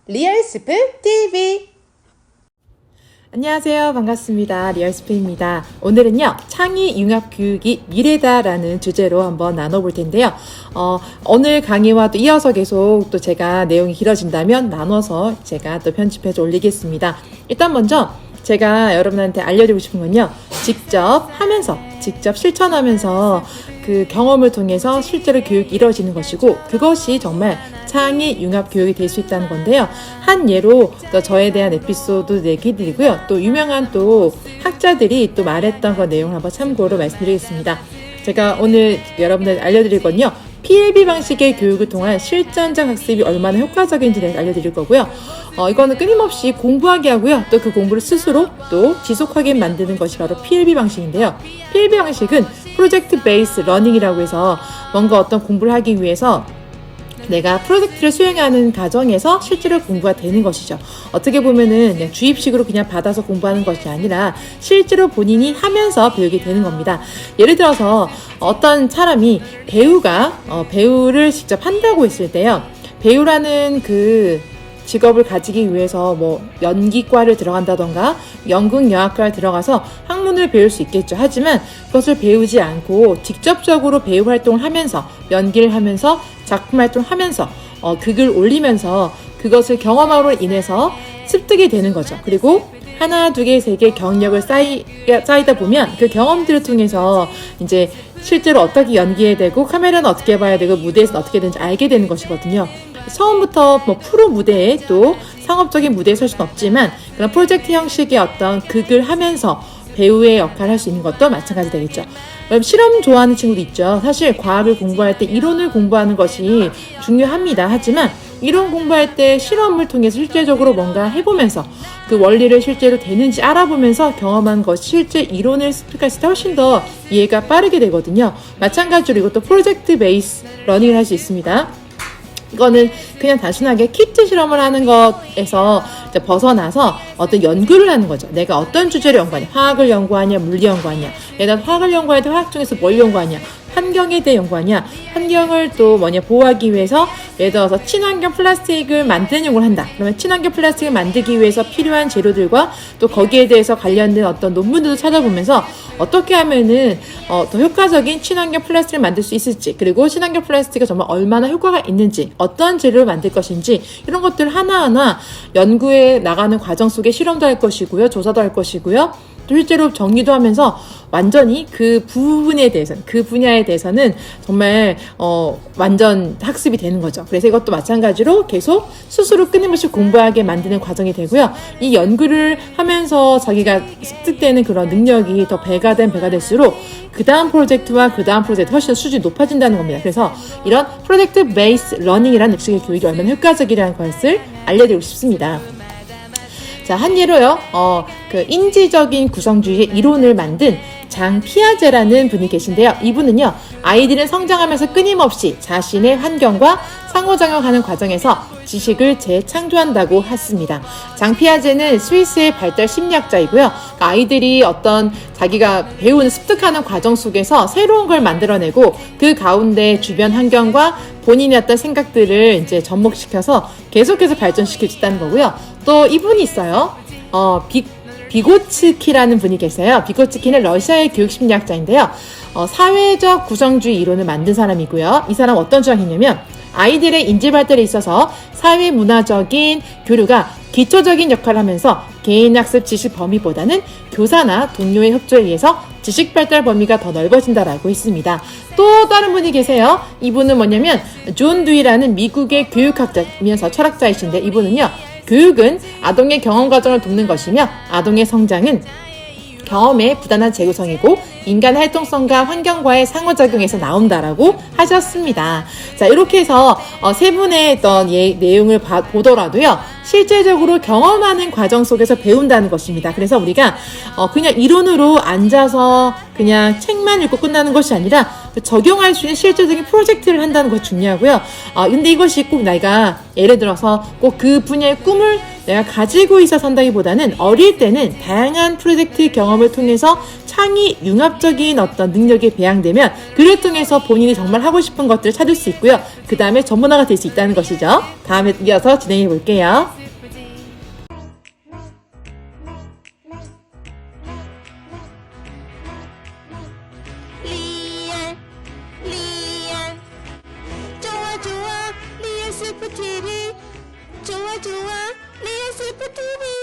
리얼스프 TV. 안녕하세요. 반갑습니다. 리얼스프입니다. 오늘은요, 창의 융합 교육이 미래다라는 주제로 한번 나눠볼 텐데요. 오늘 강의와 또 이어서 계속 또 제가 내용이 길어진다면 나눠서 제가 또 편집해서 올리겠습니다. 일단 먼저 제가 여러분한테 알려드리고 싶은 건요, 직접 하면서, 직접 실천하면서 그 경험을 통해서 실제로 교육이 이루어지는 것이고, 그것이 정말 창의 융합 교육이 될 수 있다는 건데요. 한 예로 또 저에 대한 에피소드 얘기 드리고요. 또 유명한 또 학자들이 또 말했던 그 내용을 한번 참고로 말씀드리겠습니다. 제가 오늘 여러분들 알려드릴 건요, PLB 방식의 교육을 통한 실전적 학습이 얼마나 효과적인지 알려드릴 거고요. 이거는 끊임없이 공부하게 하고요. 또 그 공부를 스스로 또 지속하게 만드는 것이 바로 PLB 방식인데요. PLB 방식은 프로젝트 베이스 러닝이라고 해서 뭔가 어떤 공부를 하기 위해서 내가 프로젝트를 수행하는 과정에서 실제로 공부가 되는 것이죠. 어떻게 보면은 그냥 주입식으로 그냥 받아서 공부하는 것이 아니라 실제로 본인이 하면서 배우게 되는 겁니다. 예를 들어서 어떤 사람이 배우를 직접 한다고 했을 때요. 배우라는 그 직업을 가지기 위해서 뭐 연기과를 들어간다던가 연극영화과를 들어가서 학문을 배울 수 있겠죠. 하지만 그것을 배우지 않고 직접적으로 배우 활동을 하면서 연기를 하면서 작품 활동을 하면서 극을 올리면서 그것을 경험함으로 인해서 습득이 되는 거죠. 그리고 하나, 두 개, 세 개 경력을 쌓이다 보면 그 경험들을 통해서 이제 실제로 어떻게 연기해야 되고 카메라는 어떻게 봐야 되고 무대에서는 어떻게 되는지 알게 되는 것이거든요. 처음부터 뭐 프로 무대에 또 상업적인 무대에 설 수는 없지만 그런 프로젝트 형식의 어떤 극을 하면서 배우의 역할을 할 수 있는 것도 마찬가지 되겠죠. 그럼 실험 좋아하는 친구도 있죠. 사실 과학을 공부할 때 이론을 공부하는 것이 중요합니다. 하지만 이론 공부할 때 실험을 통해서 실제적으로 뭔가 해보면서 그 원리를 실제로 되는지 알아보면서 경험한 것이 실제 이론을 습득했을 때 훨씬 더 이해가 빠르게 되거든요. 마찬가지로 이것도 프로젝트 베이스 러닝을 할 수 있습니다. 이거는 그냥 단순하게 키트 실험을 하는 것에서 이제 벗어나서 어떤 연구를 하는 거죠. 내가 어떤 주제를 연구하냐. 화학을 연구하냐, 물리 연구하냐. 내가 화학을 연구할 때 화학 중에서 뭘 연구하냐. 환경에 대해 연구하냐. 환경을 또 보호하기 위해서 예를 들어서 친환경 플라스틱을 만드는 연구를 한다. 그러면 친환경 플라스틱을 만들기 위해서 필요한 재료들과 또 거기에 대해서 관련된 어떤 논문들도 찾아보면서 어떻게 하면은 더 효과적인 친환경 플라스틱을 만들 수 있을지, 그리고 친환경 플라스틱이 정말 얼마나 효과가 있는지, 어떤 재료를 만들 것인지, 이런 것들 하나하나 연구해 나가는 과정 속에 실험도 할 것이고요, 조사도 할 것이고요, 또 실제로 정리도 하면서 완전히 그 부분에 대해서는, 그 분야에 대해서는 정말 완전 학습이 되는 거죠. 그래서 이것도 마찬가지로 계속 스스로 끊임없이 공부하게 만드는 과정이 되고요. 이 연구를 하면서 자기가 습득되는 그런 능력이 더 배가 될수록 그 다음 프로젝트와 그 다음 프로젝트 훨씬 수준이 높아진다는 겁니다. 그래서 이런 프로젝트 베이스 러닝이라는 육식의 교육이 얼마나 효과적이라는 것을 알려드리고 싶습니다. 자, 한 예로요, 그 인지적인 구성주의의 이론을 만든 장 피아제라는 분이 계신데요. 이분은요, 아이들은 성장하면서 끊임없이 자신의 환경과 상호작용하는 과정에서 지식을 재창조한다고 했습니다. 장 피아제는 스위스의 발달 심리학자이고요. 아이들이 어떤 자기가 배우는 습득하는 과정 속에서 새로운 걸 만들어내고 그 가운데 주변 환경과 본인의 어떤 생각들을 이제 접목시켜서 계속해서 발전시킬 수 있다는 거고요. 또 이분이 있어요. 비고츠키라는 분이 계세요. 비고츠키는 러시아의 교육심리학자인데요. 사회적 구성주의 이론을 만든 사람이고요. 이 사람은 어떤 주장이냐면 아이들의 인지 발달에 있어서 사회 문화적인 교류가 기초적인 역할을 하면서 개인학습 지식 범위보다는 교사나 동료의 협조에 의해서 지식 발달 범위가 더 넓어진다라고 했습니다. 또 다른 분이 계세요. 이분은 뭐냐면 존 듀이라는 미국의 교육학자이면서 철학자이신데, 이분은요, 교육은 아동의 경험 과정을 돕는 것이며 아동의 성장은 경험의 부단한 재구성이고 인간 활동성과 환경과의 상호작용에서 나온다라고 하셨습니다. 자, 이렇게 해서 세 분의 어떤 내용을 보더라도요, 실제적으로 경험하는 과정 속에서 배운다는 것입니다. 그래서 우리가 그냥 이론으로 앉아서 그냥 책만 읽고 끝나는 것이 아니라 적용할 수 있는 실질적인 프로젝트를 한다는 것이 중요하고요. 근데 이것이 꼭 내가 예를 들어서 꼭 그 분야의 꿈을 내가 가지고 있어서 한다기보다는 어릴 때는 다양한 프로젝트 경험을 통해서 창의 융합적인 어떤 능력이 배양되면 그를 통해서 본인이 정말 하고 싶은 것들을 찾을 수 있고요. 그 다음에 전문가가 될 수 있다는 것이죠. 다음에 이어서 진행해 볼게요. 리얼 좋아 좋아 리얼 스프 TV 좋아 좋아 리얼 스프 TV